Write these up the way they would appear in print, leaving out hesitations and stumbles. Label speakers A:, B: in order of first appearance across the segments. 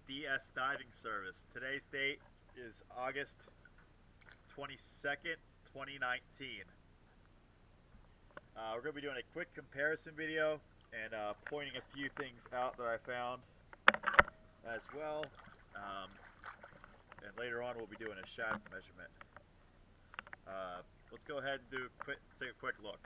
A: DS Diving Service. Today's date is August 22nd, 2019. We're going to be doing a quick comparison video and pointing a few things out that I found as well. And later on we'll be doing a shaft measurement. Let's go ahead and take a quick look.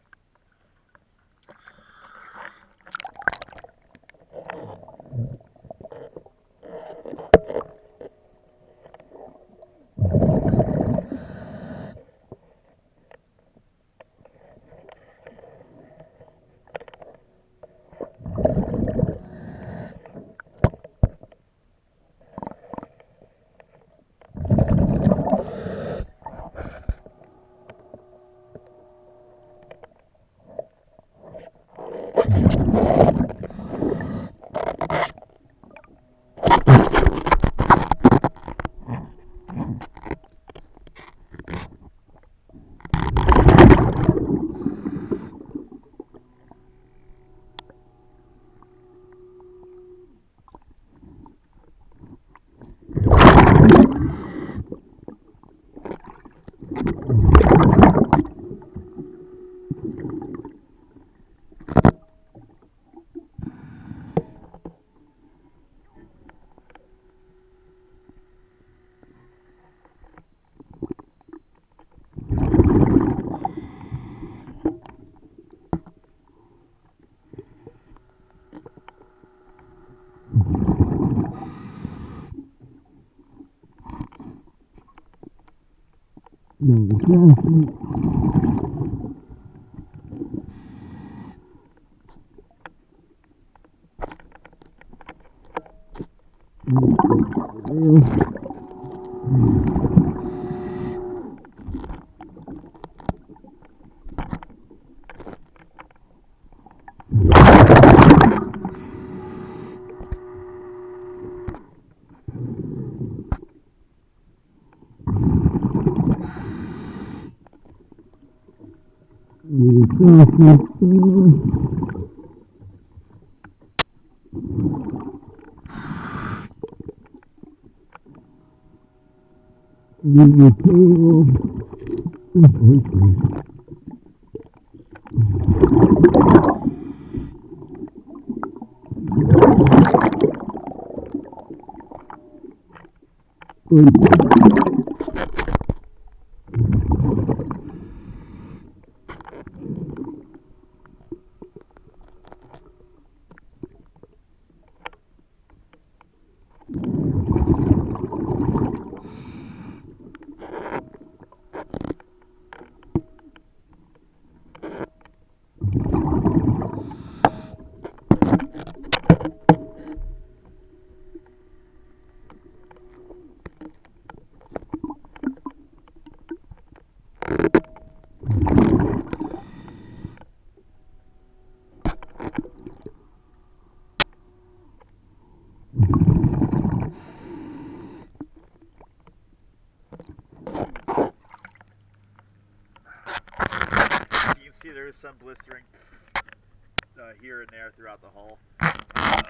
A: As you can see, there is some blistering here and there throughout the hull. More on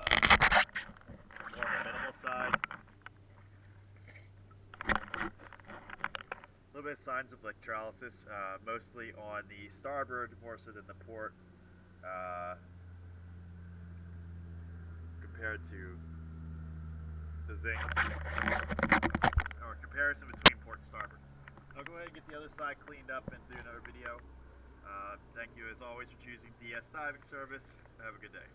A: the minimal side. A little bit of signs of electrolysis, mostly on the starboard more so than the port, compared to the zincs, or comparison between port and starboard. I'll go ahead and get the other side cleaned up and do another video. Thank you as always for choosing DS Diving Service. Have a good day.